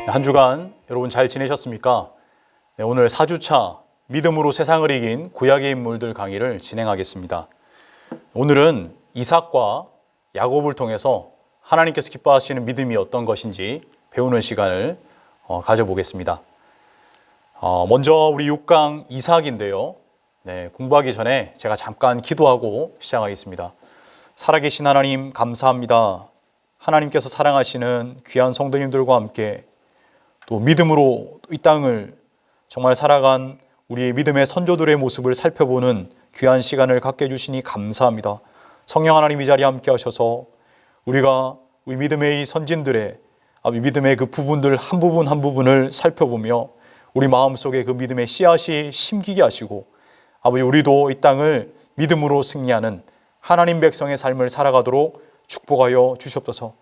한 주간 여러분 잘 지내셨습니까? 네, 오늘 4주차 믿음으로 세상을 이긴 구약의 인물들 강의를 진행하겠습니다. 오늘은 이삭과 야곱을 통해서 하나님께서 기뻐하시는 믿음이 어떤 것인지 배우는 시간을 가져보겠습니다. 먼저 우리 6강 이삭인데요. 네, 공부하기 전에 제가 잠깐 기도하고 시작하겠습니다. 살아계신 하나님 감사합니다. 하나님께서 사랑하시는 귀한 성도님들과 함께 또 믿음으로 이 땅을 정말 살아간 우리 믿음의 선조들의 모습을 살펴보는 귀한 시간을 갖게 해주시니 감사합니다. 성령 하나님 이 자리에 함께 하셔서 우리가 우리 믿음의 이 선진들의 믿음의 그 부분들 한 부분 한 부분을 살펴보며 우리 마음속에 그 믿음의 씨앗이 심기게 하시고 아버지 우리도 이 땅을 믿음으로 승리하는 하나님 백성의 삶을 살아가도록 축복하여 주시옵소서.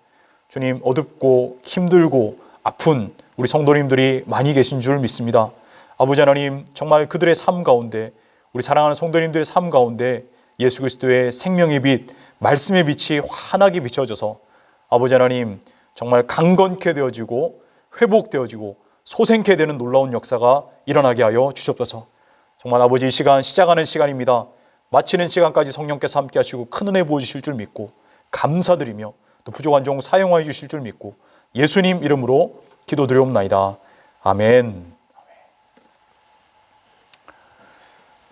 주님, 어둡고 힘들고 아픈 우리 성도님들이 많이 계신 줄 믿습니다. 아버지 하나님, 정말 그들의 삶 가운데, 우리 사랑하는 성도님들의 삶 가운데 예수 그리스도의 생명의 빛, 말씀의 빛이 환하게 비춰져서 아버지 하나님, 정말 강건케 되어지고 회복되어지고 소생케 되는 놀라운 역사가 일어나게 하여 주시옵소서. 정말 아버지, 이 시간 시작하는 시간입니다. 마치는 시간까지 성령께서 함께 하시고 큰 은혜 보여주실 줄 믿고 감사드리며 또 부족한 종 사용하여 주실 줄 믿고 예수님 이름으로 기도드리옵나이다. 아멘.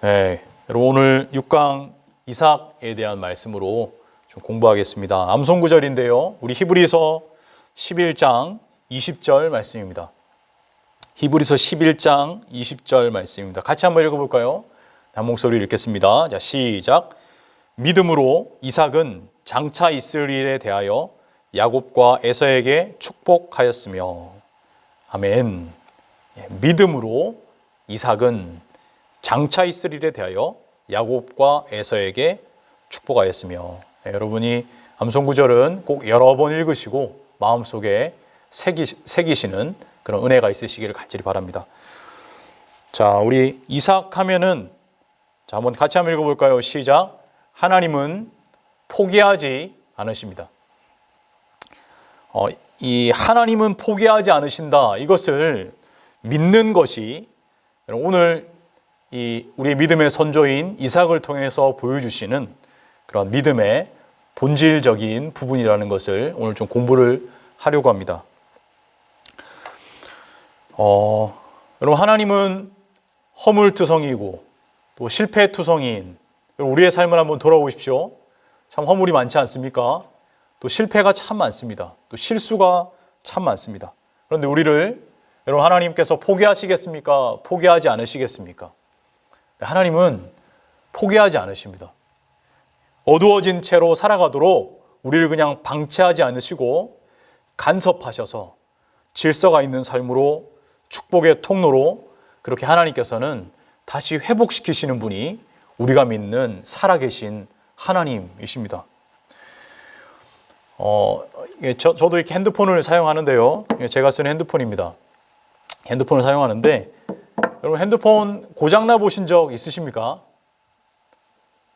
네, 여러분 오늘 6강 이삭에 대한 말씀으로 좀 공부하겠습니다. 암송 구절인데요. 우리 히브리서 11장 20절 말씀입니다. 히브리서 11장 20절 말씀입니다. 같이 한번 읽어볼까요? 한 목소리 읽겠습니다. 자, 시작. 믿음으로 이삭은 장차 있을 일에 대하여 야곱과 에서에게 축복하였으며. 아멘. 믿음으로 이삭은 장차 있을 일에 대하여 야곱과 에서에게 축복하였으며. 여러분이 암송 구절은 꼭 여러 번 읽으시고 마음속에 새기시는 그런 은혜가 있으시기를 간절히 바랍니다. 자, 우리 이삭 하면은 자, 한번 같이 한번 읽어볼까요? 시작. 하나님은 포기하지 않으십니다. 이 하나님은 포기하지 않으신다. 이것을 믿는 것이 오늘 우리 믿음의 선조인 이삭을 통해서 보여주시는 그런 믿음의 본질적인 부분이라는 것을 오늘 좀 공부를 하려고 합니다. 여러분, 하나님은 허물투성이고 또 실패투성이인 우리의 삶을 한번 돌아보십시오. 참 허물이 많지 않습니까? 또 실패가 참 많습니다. 또 실수가 참 많습니다. 그런데 우리를 여러분 하나님께서 포기하시겠습니까? 포기하지 않으시겠습니까? 하나님은 포기하지 않으십니다. 어두워진 채로 살아가도록 우리를 그냥 방치하지 않으시고 간섭하셔서 질서가 있는 삶으로 축복의 통로로 그렇게 하나님께서는 다시 회복시키시는 분이 우리가 믿는 살아계신 하나님이십니다. 저도 이렇게 핸드폰을 사용하는데요. 제가 쓰는 핸드폰입니다. 핸드폰을 사용하는데 여러분 핸드폰 고장나 보신 적 있으십니까?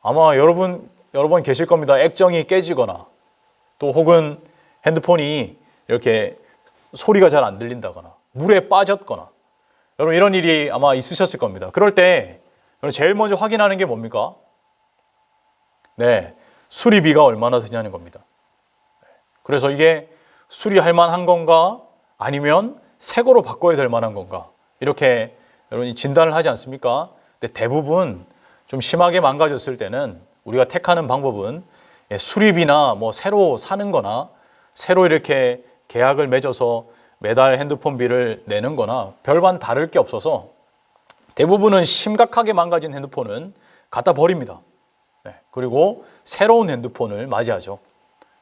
아마 여러분 계실 겁니다. 액정이 깨지거나 또 혹은 핸드폰이 이렇게 소리가 잘 안 들린다거나 물에 빠졌거나 여러분 이런 일이 아마 있으셨을 겁니다. 그럴 때 제일 먼저 확인하는 게 뭡니까? 네, 수리비가 얼마나 드냐는 겁니다. 그래서 이게 수리할 만한 건가 아니면 새 거로 바꿔야 될 만한 건가 이렇게 여러분이 진단을 하지 않습니까? 근데 대부분 좀 심하게 망가졌을 때는 우리가 택하는 방법은 수리비나 뭐 새로 사는 거나 새로 이렇게 계약을 맺어서 매달 핸드폰비를 내는 거나 별반 다를 게 없어서 대부분은 심각하게 망가진 핸드폰은 갖다 버립니다. 네, 그리고 새로운 핸드폰을 맞이하죠.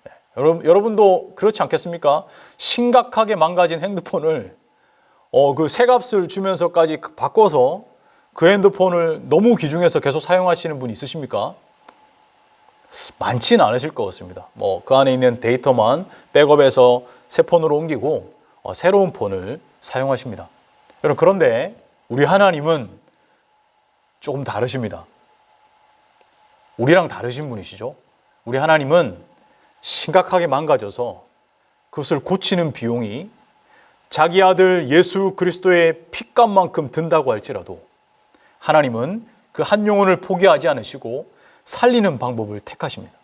네, 여러분도 그렇지 않겠습니까? 심각하게 망가진 핸드폰을 그 새값을 주면서까지 바꿔서 그 핸드폰을 너무 귀중해서 계속 사용하시는 분 있으십니까? 많지는 않으실 것 같습니다. 그 안에 있는 데이터만 백업해서 새 폰으로 옮기고 새로운 폰을 사용하십니다. 여러분, 그런데 우리 하나님은 조금 다르십니다. 우리랑 다르신 분이시죠. 우리 하나님은 심각하게 망가져서 그것을 고치는 비용이 자기 아들 예수 그리스도의 핏값만큼 든다고 할지라도 하나님은 그 한 영혼을 포기하지 않으시고 살리는 방법을 택하십니다.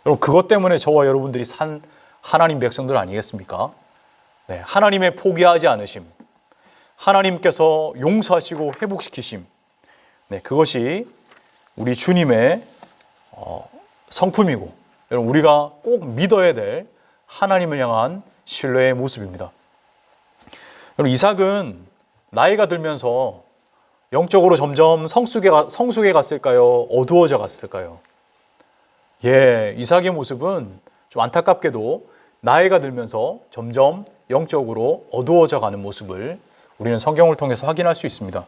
여러분, 그것 때문에 저와 여러분들이 산 하나님 백성들 아니겠습니까? 네, 하나님의 포기하지 않으심, 하나님께서 용서하시고 회복시키심, 네, 그것이 우리 주님의 성품이고, 여러분, 우리가 꼭 믿어야 될 하나님을 향한 신뢰의 모습입니다. 여러분, 이삭은 나이가 들면서 영적으로 점점 성숙해 갔을까요? 어두워져 갔을까요? 이삭의 모습은 좀 안타깝게도 나이가 들면서 점점 영적으로 어두워져 가는 모습을 우리는 성경을 통해서 확인할 수 있습니다.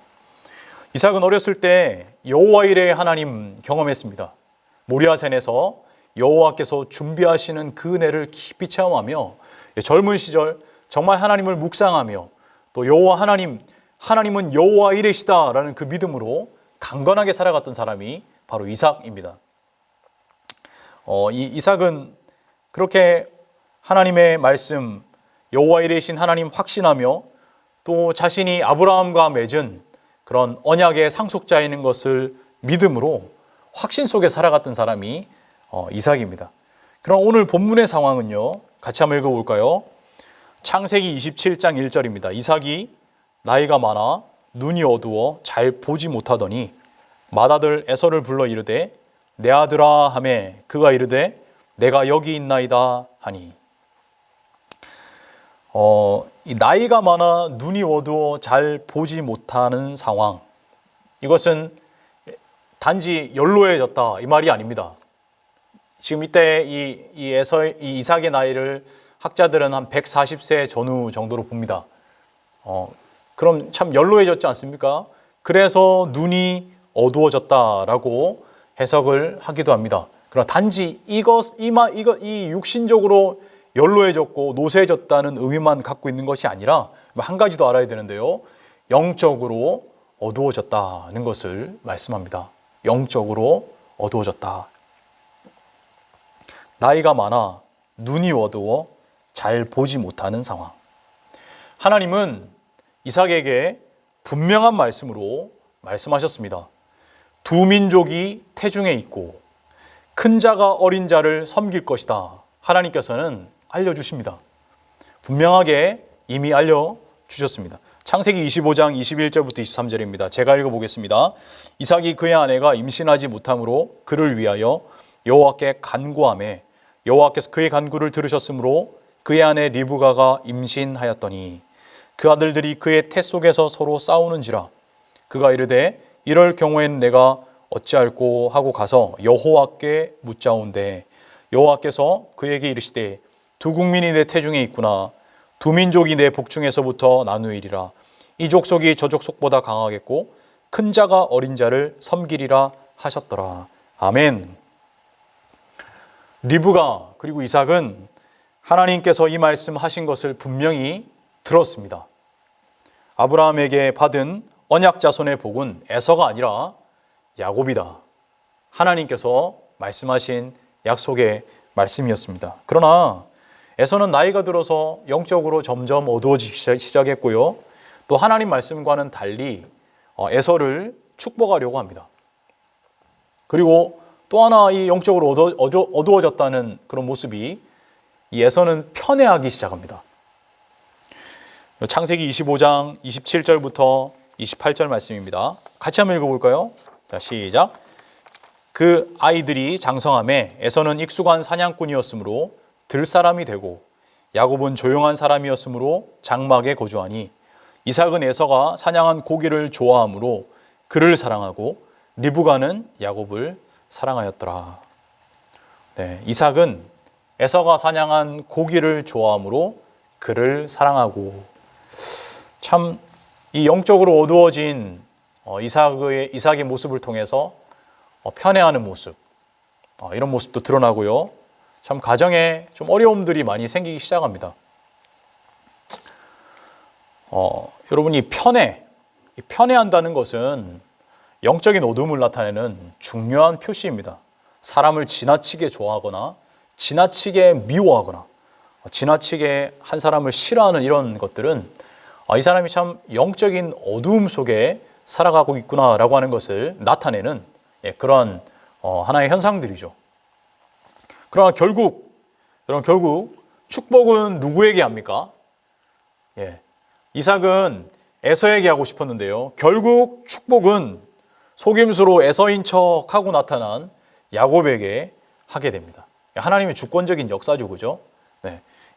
이삭은 어렸을 때 여호와 이레의 하나님 경험했습니다. 모리아산에서 여호와께서 준비하시는 그 은혜를 깊이 체험하며 젊은 시절 정말 하나님을 묵상하며 또 하나님은 여호와 이레시다라는 그 믿음으로 강건하게 살아갔던 사람이 바로 이삭입니다. 이삭은 그렇게 하나님의 말씀, 여호와 이레이신 하나님 확신하며 또 자신이 아브라함과 맺은 그런 언약의 상속자인 것을 믿음으로 확신 속에 살아갔던 사람이 이삭입니다. 그럼 오늘 본문의 상황은요, 같이 한번 읽어볼까요? 창세기 27장 1절입니다. 이삭이 나이가 많아 눈이 어두워 잘 보지 못하더니 맏아들 에서를 불러 이르되 내 아들아 하매 그가 이르되 내가 여기 있나이다 하니. 이 나이가 많아 눈이 어두워 잘 보지 못하는 상황, 이것은 단지 연로해졌다 이 말이 아닙니다. 지금 이때 이 이삭의 나이를 학자들은 한 140세 전후 정도로 봅니다. 그럼 참 연로해졌지 않습니까? 그래서 눈이 어두워졌다라고 해석을 하기도 합니다. 그러나 단지 이 육신적으로 연로해졌고 노쇠해졌다는 의미만 갖고 있는 것이 아니라 한 가지 더 알아야 되는데요, 영적으로 어두워졌다는 것을 말씀합니다. 영적으로 어두워졌다. 나이가 많아 눈이 어두워 잘 보지 못하는 상황. 하나님은 이삭에게 분명한 말씀으로 말씀하셨습니다. 두 민족이 태중에 있고 큰 자가 어린 자를 섬길 것이다. 하나님께서는 알려주십니다. 분명하게 이미 알려주셨습니다. 창세기 25장 21절부터 23절입니다. 제가 읽어보겠습니다. 이삭이 그의 아내가 임신하지 못함으로 그를 위하여 여호와께 간구하매 여호와께서 그의 간구를 들으셨으므로 그의 아내 리브가가 임신하였더니 그 아들들이 그의 태 속에서 서로 싸우는지라. 그가 이르되 이럴 경우에는 내가 어찌할꼬 하고 가서 여호와께 묻자온대 여호와께서 그에게 이르시되 두 국민이 내 태중에 있구나. 두 민족이 내 복중에서부터 나누이리라. 이 족속이 저 족속보다 강하겠고 큰 자가 어린 자를 섬기리라 하셨더라. 아멘. 리브가 그리고 이삭은 하나님께서 이 말씀하신 것을 분명히 들었습니다. 아브라함에게 받은 언약 자손의 복은 에서가 아니라 야곱이다. 하나님께서 말씀하신 약속의 말씀이었습니다. 그러나 에서는 나이가 들어서 영적으로 점점 어두워지기 시작했고요. 또 하나님 말씀과는 달리 에서를 축복하려고 합니다. 그리고 또 하나 이 영적으로 어두워졌다는 그런 모습이 이 에서는 편애하기 시작합니다. 창세기 25장 27절부터 28절 말씀입니다. 같이 한번 읽어볼까요? 자, 시작. 그 아이들이 장성함에 에서는 익숙한 사냥꾼이었으므로 들사람이 되고 야곱은 조용한 사람이었으므로 장막에 거주하니 이삭은 에서가 사냥한 고기를 좋아하므로 그를 사랑하고 리브가는 야곱을 사랑하였더라. 네, 이삭은 에서가 사냥한 고기를 좋아하므로 그를 사랑하고. 참 이 영적으로 어두워진 이삭의 모습을 통해서 편애하는 모습, 이런 모습도 드러나고요. 참 가정에 좀 어려움들이 많이 생기기 시작합니다. 여러분, 이 편애한다는 것은 영적인 어둠을 나타내는 중요한 표시입니다. 사람을 지나치게 좋아하거나 지나치게 미워하거나 지나치게 한 사람을 싫어하는 이런 것들은 이 사람이 참 영적인 어두움 속에 살아가고 있구나라고 하는 것을 나타내는 그런 하나의 현상들이죠. 그러나 결국 축복은 누구에게 합니까? 이삭은 에서에게 하고 싶었는데요. 결국 축복은 속임수로 에서인 척하고 나타난 야곱에게 하게 됩니다. 하나님의 주권적인 역사죠, 그죠?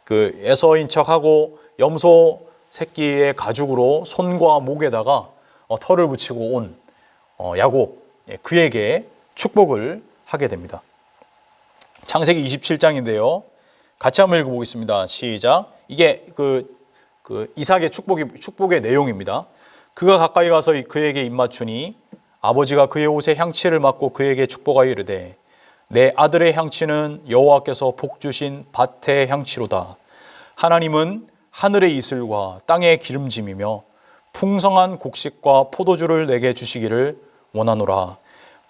그 에서인 척하고 염소 새끼의 가죽으로 손과 목에다가 털을 붙이고 온 야곱, 그에게 축복을 하게 됩니다. 창세기 27장인데요. 같이 한번 읽어보겠습니다. 시작. 이게 그 이삭의 축복의 내용입니다. 그가 가까이 가서 그에게 입맞추니 아버지가 그의 옷에 향치를 맡고 그에게 축복하여 이르되 내 아들의 향치는 여호와께서 복 주신 밭의 향치로다. 하나님은 하늘의 이슬과 땅의 기름짐이며 풍성한 곡식과 포도주를 내게 주시기를 원하노라.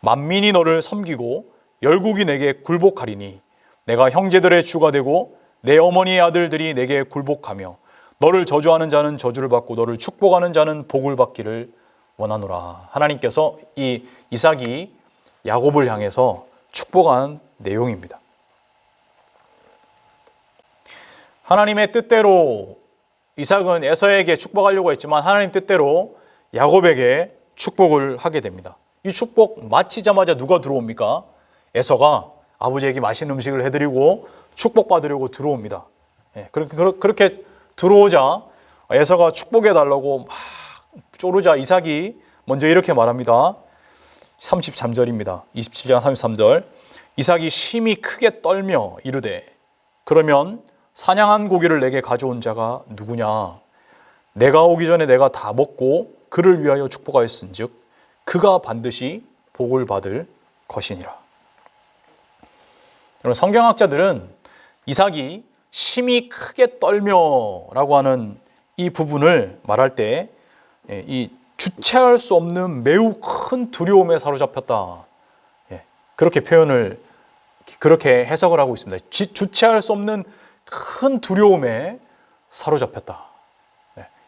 만민이 너를 섬기고 열국이 내게 굴복하리니 내가 형제들의 주가 되고 내 어머니의 아들들이 내게 굴복하며 너를 저주하는 자는 저주를 받고 너를 축복하는 자는 복을 받기를 원하노라. 하나님께서 이 이삭이 야곱을 향해서 축복한 내용입니다. 하나님의 뜻대로 이삭은 에서에게 축복하려고 했지만 하나님 뜻대로 야곱에게 축복을 하게 됩니다. 이 축복 마치자마자 누가 들어옵니까? 에서가 아버지에게 맛있는 음식을 해드리고 축복받으려고 들어옵니다. 그렇게 들어오자 에서가 축복해달라고 막 쪼르자 이삭이 먼저 이렇게 말합니다. 33절입니다. 27장 33절. 이삭이 심히 크게 떨며 이르되 그러면 사냥한 고기를 내게 가져온 자가 누구냐? 내가 오기 전에 내가 다 먹고 그를 위하여 축복하였은즉 그가 반드시 복을 받을 것이니라. 여러분, 성경학자들은 이삭이 심히 크게 떨며라고 하는 이 부분을 말할 때 이 주체할 수 없는 매우 큰 두려움에 사로잡혔다. 그렇게 해석을 하고 있습니다. 주체할 수 없는 큰 두려움에 사로잡혔다.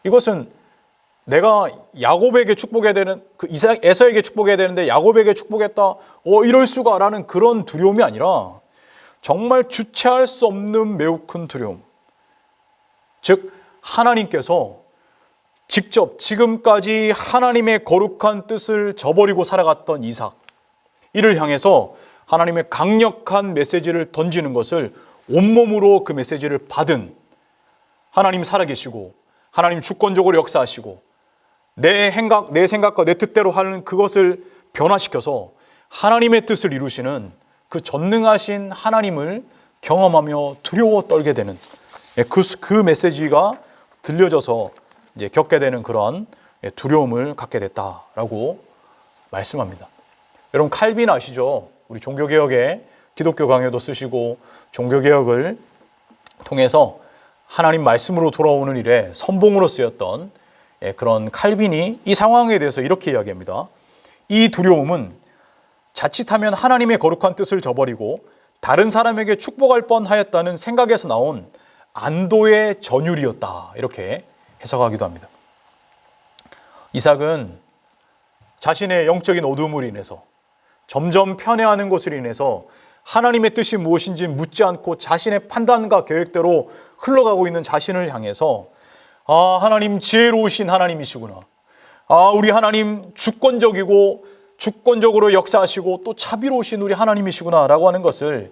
이것은 내가 야곱에게 축복해야 되는 에서에게 축복해야 되는데 야곱에게 축복했다. 이럴 수가라는 그런 두려움이 아니라 정말 주체할 수 없는 매우 큰 두려움. 즉 하나님께서 직접 지금까지 하나님의 거룩한 뜻을 저버리고 살아갔던 이삭, 이를 향해서 하나님의 강력한 메시지를 던지는 것을 온몸으로 그 메시지를 받은 하나님 살아계시고 하나님 주권적으로 역사하시고 내 생각과 내 뜻대로 하는 그것을 변화시켜서 하나님의 뜻을 이루시는 그 전능하신 하나님을 경험하며 두려워 떨게 되는 그 메시지가 들려져서 이제 겪게 되는 그런 두려움을 갖게 됐다라고 말씀합니다. 여러분 칼빈 아시죠? 우리 종교개혁에 기독교 강요도 쓰시고 종교개혁을 통해서 하나님 말씀으로 돌아오는 일에 선봉으로 쓰였던 그런 칼빈이 이 상황에 대해서 이렇게 이야기합니다. 이 두려움은 자칫하면 하나님의 거룩한 뜻을 저버리고 다른 사람에게 축복할 뻔하였다는 생각에서 나온 안도의 전율이었다. 이렇게 해석하기도 합니다. 이삭은 자신의 영적인 어두움으로 인해서 점점 편애하는 것으로 인해서 하나님의 뜻이 무엇인지 묻지 않고 자신의 판단과 계획대로 흘러가고 있는 자신을 향해서 하나님 지혜로우신 하나님이시구나. 우리 하나님 주권적으로 역사하시고 또 자비로우신 우리 하나님이시구나 라고 하는 것을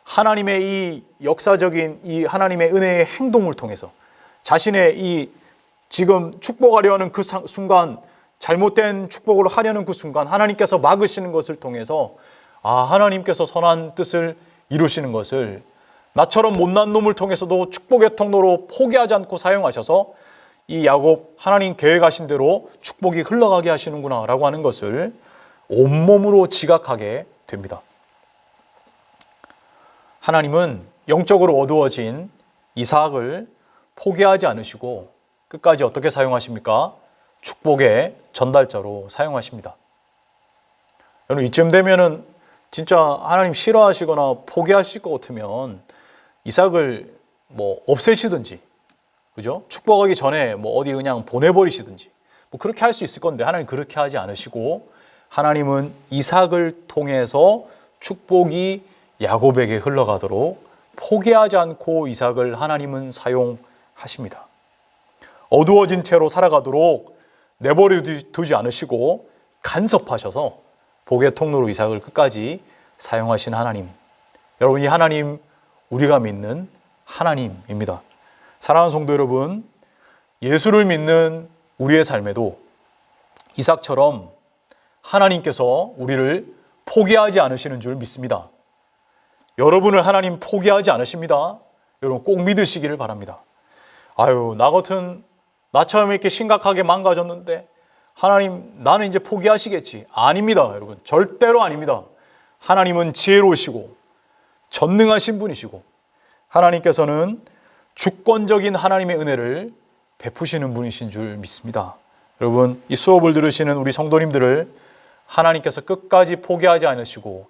하나님의 이 역사적인 이 하나님의 은혜의 행동을 통해서 자신의 이 지금 축복하려 하는 그 순간, 잘못된 축복을 하려는 그 순간 하나님께서 막으시는 것을 통해서 하나님께서 선한 뜻을 이루시는 것을 나처럼 못난 놈을 통해서도 축복의 통로로 포기하지 않고 사용하셔서 이 야곱 하나님 계획하신 대로 축복이 흘러가게 하시는구나 라고 하는 것을 온몸으로 지각하게 됩니다. 하나님은 영적으로 어두워진 이삭을 포기하지 않으시고 끝까지 어떻게 사용하십니까? 축복의 전달자로 사용하십니다. 여러분 이쯤 되면은 진짜 하나님 싫어하시거나 포기하실 것 같으면 이삭을 뭐 없애시든지, 그죠? 축복하기 전에 뭐 어디 그냥 보내버리시든지, 뭐 그렇게 할 수 있을 건데 하나님 그렇게 하지 않으시고 하나님은 이삭을 통해서 축복이 야곱에게 흘러가도록 포기하지 않고 이삭을 하나님은 사용하십니다. 어두워진 채로 살아가도록 내버려 두지 않으시고 간섭하셔서 복의 통로로 이삭을 끝까지 사용하신 하나님. 여러분, 이 하나님 우리가 믿는 하나님입니다. 사랑하는 성도 여러분, 예수를 믿는 우리의 삶에도 이삭처럼 하나님께서 우리를 포기하지 않으시는 줄 믿습니다. 여러분을 하나님 포기하지 않으십니다. 여러분 꼭 믿으시기를 바랍니다. 아유, 나처럼 이렇게 심각하게 망가졌는데 하나님 나는 이제 포기하시겠지. 아닙니다, 여러분. 절대로 아닙니다. 하나님은 지혜로우시고 전능하신 분이시고 하나님께서는 주권적인 하나님의 은혜를 베푸시는 분이신 줄 믿습니다. 여러분, 이 수업을 들으시는 우리 성도님들을 하나님께서 끝까지 포기하지 않으시고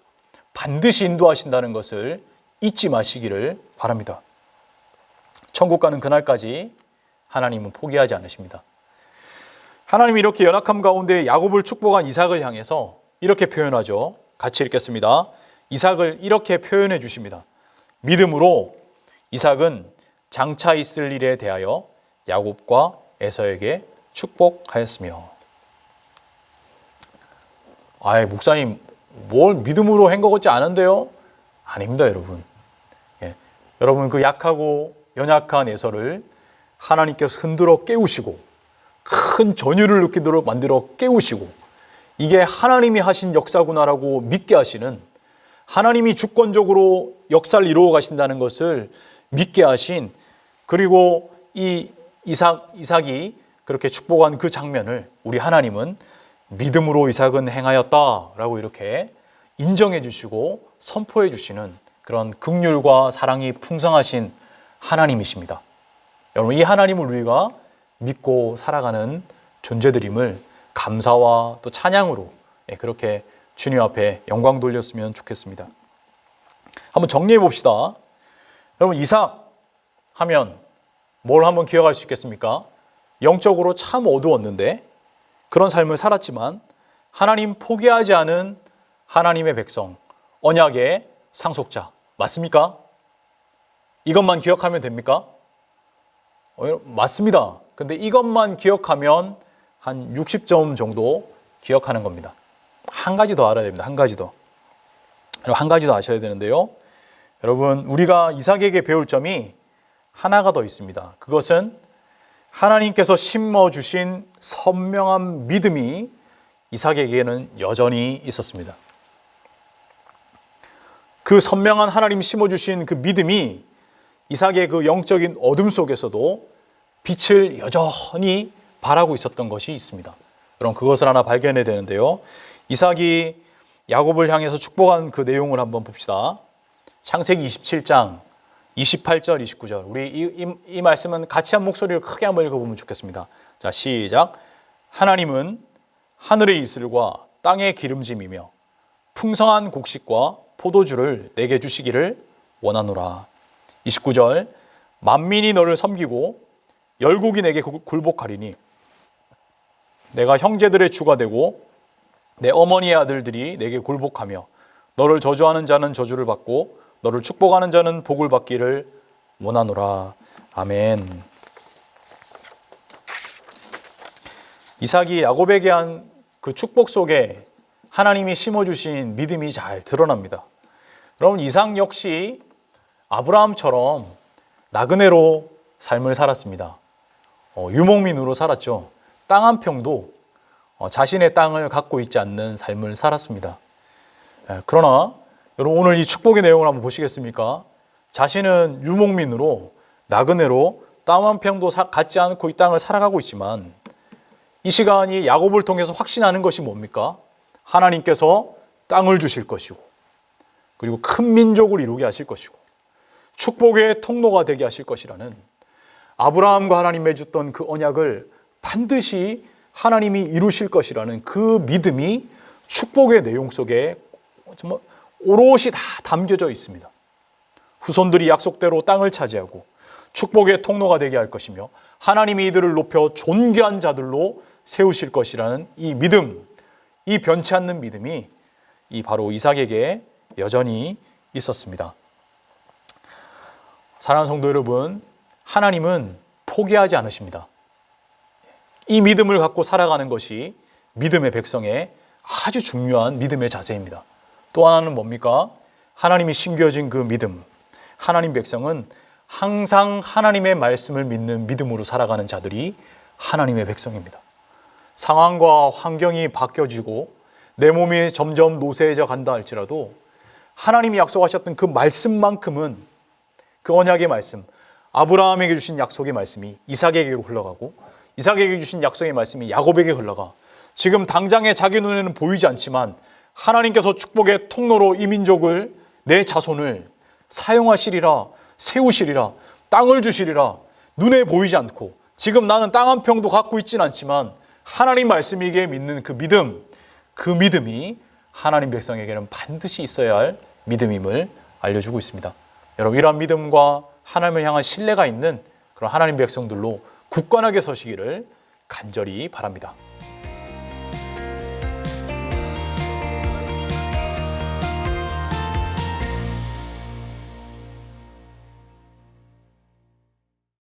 반드시 인도하신다는 것을 잊지 마시기를 바랍니다. 천국 가는 그날까지 하나님은 포기하지 않으십니다. 하나님이 이렇게 연약함 가운데 야곱을 축복한 이삭을 향해서 이렇게 표현하죠. 같이 읽겠습니다. 이삭을 이렇게 표현해 주십니다. 믿음으로 이삭은 장차 있을 일에 대하여 야곱과 에서에게 축복하였으며. 아이, 목사님 뭘 믿음으로 한 것 같지 않은데요? 아닙니다, 여러분. 여러분, 그 약하고 연약한 에서를 하나님께서 흔들어 깨우시고 큰 전율을 느끼도록 만들어 깨우시고 이게 하나님이 하신 역사구나라고 믿게 하시는, 하나님이 주권적으로 역사를 이루어 가신다는 것을 믿게 하신, 그리고 이 이삭이 그렇게 축복한 그 장면을 우리 하나님은 믿음으로 이삭은 행하였다라고 이렇게 인정해 주시고 선포해 주시는 그런 긍휼과 사랑이 풍성하신 하나님이십니다. 여러분, 이 하나님을 우리가 믿고 살아가는 존재들임을 감사와 또 찬양으로 그렇게 주님 앞에 영광 돌렸으면 좋겠습니다. 한번 정리해 봅시다. 여러분, 이삭 하면 뭘 한번 기억할 수 있겠습니까? 영적으로 참 어두웠는데 그런 삶을 살았지만 하나님 포기하지 않은 하나님의 백성, 언약의 상속자, 맞습니까? 이것만 기억하면 됩니까? 맞습니다. 근데 이것만 기억하면 한 60점 정도 기억하는 겁니다. 한 가지 더 알아야 됩니다. 한 가지 더. 한 가지 더 아셔야 되는데요. 여러분, 우리가 이삭에게 배울 점이 하나가 더 있습니다. 그것은 하나님께서 심어주신 선명한 믿음이 이삭에게는 여전히 있었습니다. 그 선명한 하나님이 심어주신 그 믿음이 이삭의 그 영적인 어둠 속에서도 빛을 여전히 발하고 있었던 것이 있습니다. 그럼 그것을 하나 발견해야 되는데요. 이삭이 야곱을 향해서 축복한 그 내용을 한번 봅시다. 창세기 27장 28절, 29절. 우리 이 말씀은 같이 한 목소리를 크게 한번 읽어보면 좋겠습니다. 자, 시작. 하나님은 하늘의 이슬과 땅의 기름짐이며 풍성한 곡식과 포도주를 내게 주시기를 원하노라. 29절. 만민이 너를 섬기고 열국이 내게 굴복하리니 내가 형제들의 주가 되고 내 어머니의 아들들이 내게 굴복하며 너를 저주하는 자는 저주를 받고 너를 축복하는 자는 복을 받기를 원하노라. 아멘. 이삭이 야곱에게 한 그 축복 속에 하나님이 심어주신 믿음이 잘 드러납니다. 여러분, 이삭 역시 아브라함처럼 나그네로 삶을 살았습니다. 유목민으로 살았죠. 땅 한 평도 자신의 땅을 갖고 있지 않는 삶을 살았습니다. 그러나 여러분, 오늘 이 축복의 내용을 한번 보시겠습니까? 자신은 유목민으로 나그네로 땅 한 평도 갖지 않고 이 땅을 살아가고 있지만 이 시간이 야곱을 통해서 확신하는 것이 뭡니까? 하나님께서 땅을 주실 것이고 그리고 큰 민족을 이루게 하실 것이고 축복의 통로가 되게 하실 것이라는, 아브라함과 하나님 맺었던 그 언약을 반드시 하나님이 이루실 것이라는 그 믿음이 축복의 내용 속에 정말 오롯이 다 담겨져 있습니다. 후손들이 약속대로 땅을 차지하고 축복의 통로가 되게 할 것이며 하나님이 이들을 높여 존귀한 자들로 세우실 것이라는 이 믿음, 이 변치 않는 믿음이 이 바로 이삭에게 여전히 있었습니다. 사랑하는 성도 여러분, 하나님은 포기하지 않으십니다. 이 믿음을 갖고 살아가는 것이 믿음의 백성의 아주 중요한 믿음의 자세입니다. 또 하나는 뭡니까? 하나님이 심겨진 그 믿음. 하나님 백성은 항상 하나님의 말씀을 믿는 믿음으로 살아가는 자들이 하나님의 백성입니다. 상황과 환경이 바뀌어지고 내 몸이 점점 노쇠해져 간다 할지라도 하나님이 약속하셨던 그 말씀만큼은, 그 언약의 말씀, 아브라함에게 주신 약속의 말씀이 이삭에게로 흘러가고 이삭에게 주신 약속의 말씀이 야곱에게 흘러가 지금 당장에 자기 눈에는 보이지 않지만 하나님께서 축복의 통로로 이 민족을, 내 자손을 사용하시리라, 세우시리라, 땅을 주시리라. 눈에 보이지 않고 지금 나는 땅 한 평도 갖고 있지는 않지만 하나님 말씀이기에 믿는 그 믿음, 그 믿음이 하나님 백성에게는 반드시 있어야 할 믿음임을 알려주고 있습니다. 여러분, 이러한 믿음과 하나님을 향한 신뢰가 있는 그런 하나님 백성들로 굳건하게 서시기를 간절히 바랍니다.